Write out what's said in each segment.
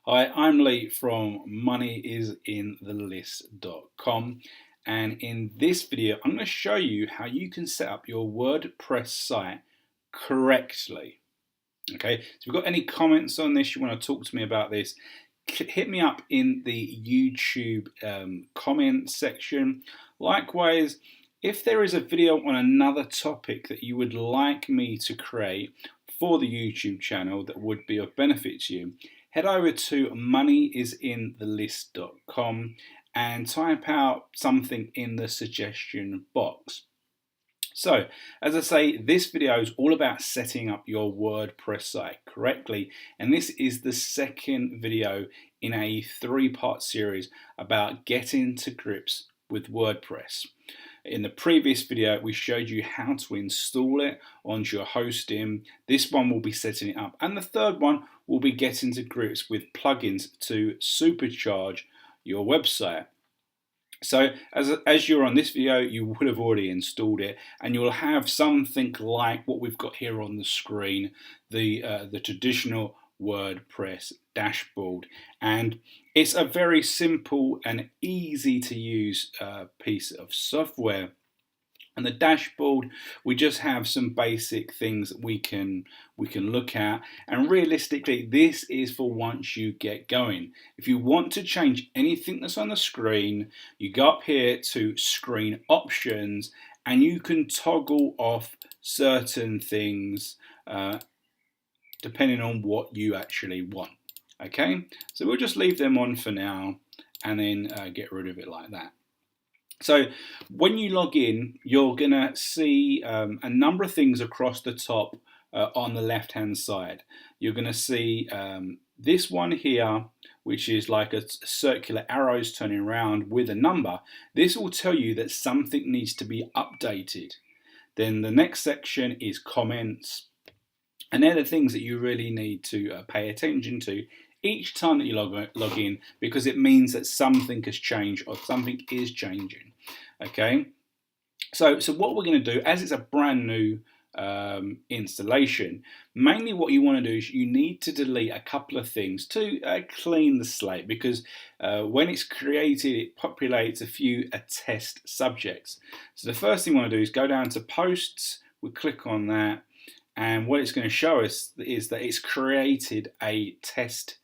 Hi, I'm Leigh from moneyisinthelist.com, and in this video I'm going to show you how you can set up your WordPress site correctly. Okay, so if you've got any comments on this, you want to talk to me about this, hit me up in the YouTube comment section. Likewise, if there is a video on another topic that you would like me to create for the YouTube channel that would be of benefit to you, head over to moneyisinTheList.com and type out something in the suggestion box. So, as I say, this video is all about setting up your WordPress site correctly, and this is the second video in a three-part series about getting to grips with WordPress. In the previous video, we showed you how to install it onto your hosting. This one will be setting it up, and the third one will be getting to grips with plugins to supercharge your website. So as you're on this video, you would have already installed it, and you'll have something like what we've got here on the screen, the traditional WordPress dashboard. And it's a very simple and easy to use piece of software. And the dashboard, we just have some basic things that we can look at, and realistically this is for once you get going. If you want to change anything that's on the screen, you go up here to screen options and you can toggle off certain things depending on what you actually want. Okay, so we'll just leave them on for now and then get rid of it like that. So when you log in, you're going to see a number of things across the top on the left hand side. You're going to see this one here, which is like a circular arrows turning around with a number. This will tell you that something needs to be updated. Then the next section is comments, and they're the things that you really need to pay attention to each time that you log in, because it means that something has changed or something is changing. Okay, so what we're going to do, as it's a brand new installation, mainly what you want to do is you need to delete a couple of things to clean the slate, because when it's created it populates a few test subjects. So the first thing we want to do is go down to posts, we click on that, and what it's going to show us is that it's created a test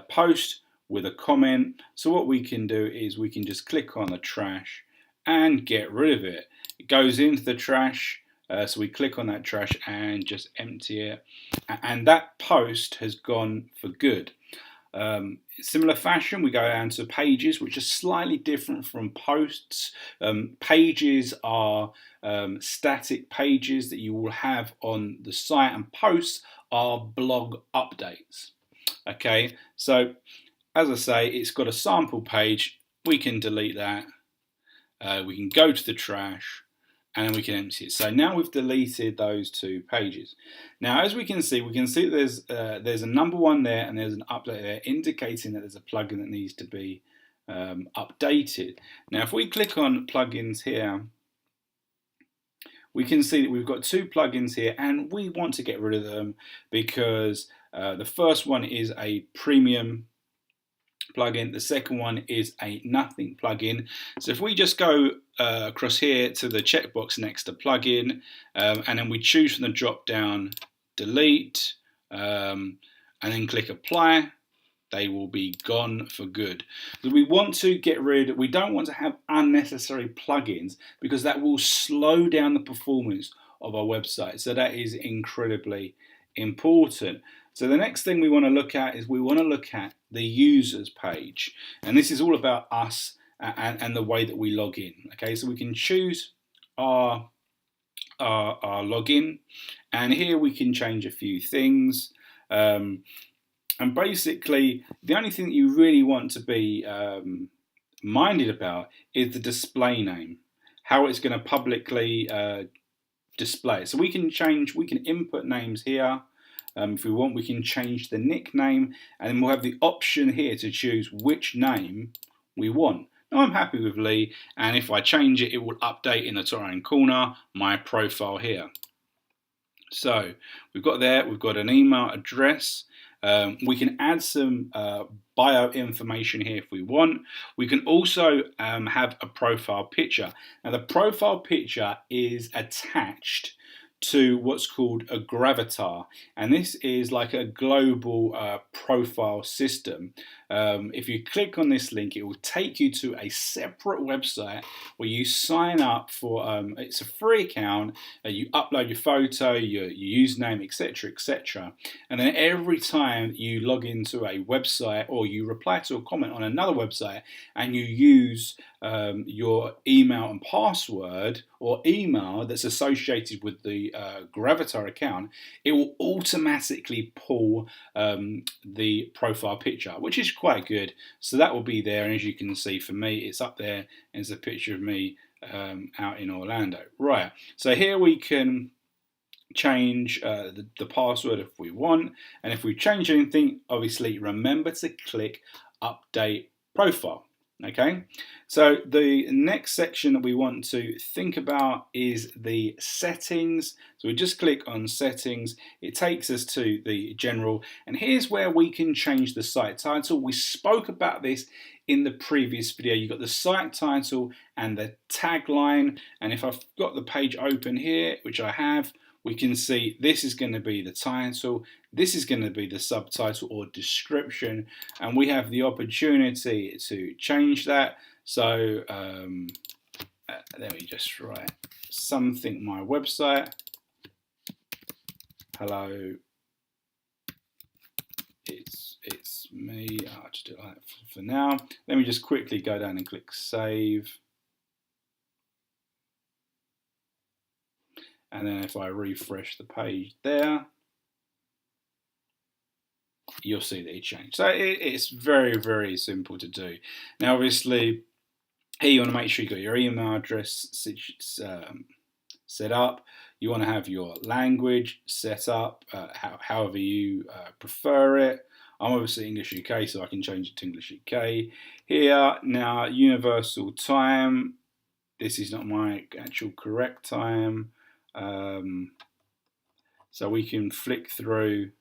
post with a comment. So what we can do is we can just click on the trash and get rid of it. It goes into the trash, so we click on that trash and just empty it, and that post has gone for good. Similar fashion, we go down to pages, which are slightly different from posts. Pages are static pages that you will have on the site, and posts are blog updates. Okay, so as I say, it's got a sample page. We can delete that. We can go to the trash, and then we can empty it. So now we've deleted those two pages. Now, as we can see there's a number one there and there's an update there, indicating that there's a plugin that needs to be updated. Now, if we click on plugins here, we can see that we've got two plugins here, and we want to get rid of them because the first one is a premium plugin, the second one is a nothing plugin. So if we just go across here to the checkbox next to plugin, and then we choose from the drop down delete, and then click apply, they will be gone for good. So we want to get rid, we don't want to have unnecessary plugins, because that will slow down the performance of our website. So that is incredibly important. So the next thing we want to look at is we want to look at the users page, and this is all about us and the way that we log in. Okay, so we can choose our login, and here we can change a few things, and basically the only thing that you really want to be minded about is the display name, how it's going to publicly display. So we can input names here. If we want, we can change the nickname, and then we'll have the option here to choose which name we want. Now I'm happy with Leigh, and if I change it, it will update in the top right corner my profile here. So we've got an email address. We can add some bio information here if we want. We can also have a profile picture. Now the profile picture is attached to what's called a gravatar, and this is like a global profile system. If you click on this link, it will take you to a separate website where you sign up for it's a free account. You upload your photo, your username, etc., etc., and then every time you log into a website or you reply to a comment on another website and you use your email and password or email that's associated with the Gravatar account, it will automatically pull the profile picture, which is quite good. So that will be there, and as you can see, for me, it's up there. It's a picture of me out in Orlando. Right, so here we can change the password if we want, and if we change anything, obviously remember to click update profile. Okay, so the next section that we want to think about is the settings. So we just click on settings, it takes us to the general, and here's where we can change the site title. We spoke about this in the previous video. You've got the site title and the tagline, and if I've got the page open here, which I have, we can see this is going to be the title, this is going to be the subtitle or description, and we have the opportunity to change that. So let me just write something, my website, hello, it's me. I'll just do it like that for now. Let me just quickly go down and click save. And then if I refresh the page there, you'll see that it changed. So it's very, very simple to do. Now, obviously, here you want to make sure you got your email address set up. You want to have your language set up, however you prefer it. I'm obviously English UK, so I can change it to English UK. Here, now, universal time. This is not my actual correct time. So we can flick through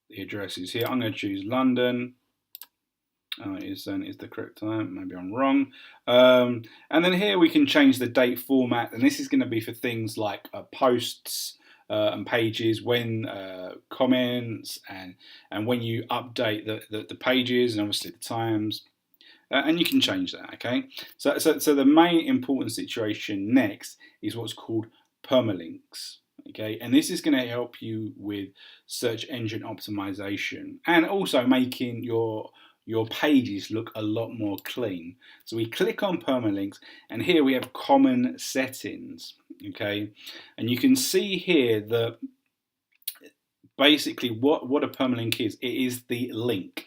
the addresses here. I'm going to choose London. Is the correct time? Maybe I'm wrong. And then here we can change the date format, and this is going to be for things like posts and pages, when comments, and when you update the pages, and obviously the times. And you can change that, okay? So the main important situation next is what's called permalinks, okay? And this is going to help you with search engine optimization and also making your pages look a lot more clean. So we click on permalinks, and here we have common settings, okay? And you can see here that basically what a permalink is. It is the link.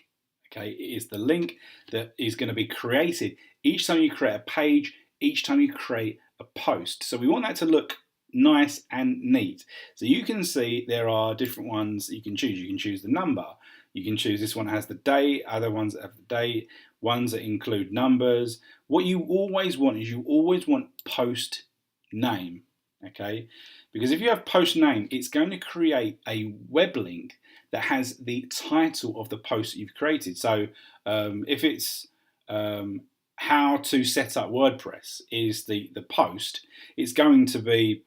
Okay, it is the link that is going to be created each time you create a page, each time you create a post. So we want that to look nice and neat. So you can see there are different ones that you can choose. You can choose the number. You can choose this one that has the date, other ones that have the date, ones that include numbers. What you always want is you always want post name, okay? Because if you have post name, it's going to create a web link that has the title of the post that you've created. So if it's how to set up WordPress is the post, it's going to be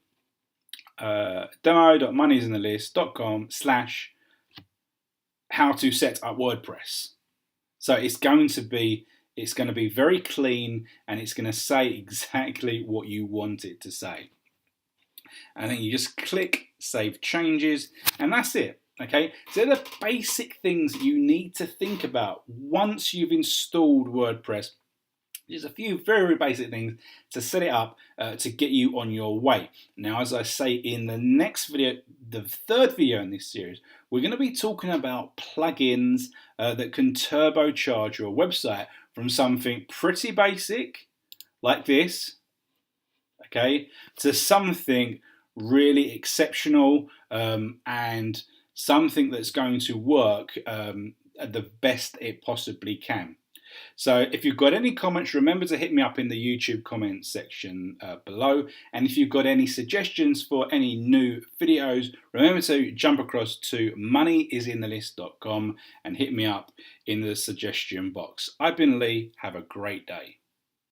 demo.moneysinTheList.com/how to set up WordPress. So it's going to be very clean, and it's going to say exactly what you want it to say. And then you just click Save Changes, and that's it. Okay, so they're the basic things you need to think about once you've installed WordPress. There's a few very basic things to set it up to get you on your way. Now, as I say in the next video, the third video in this series, we're going to be talking about plugins that can turbocharge your website from something pretty basic like this, okay, to something really exceptional and something that's going to work at the best it possibly can. So if you've got any comments, remember to hit me up in the YouTube comments section below. And if you've got any suggestions for any new videos, remember to jump across to moneysinthelist.com and hit me up in the suggestion box. I've been Leigh. Have a great day.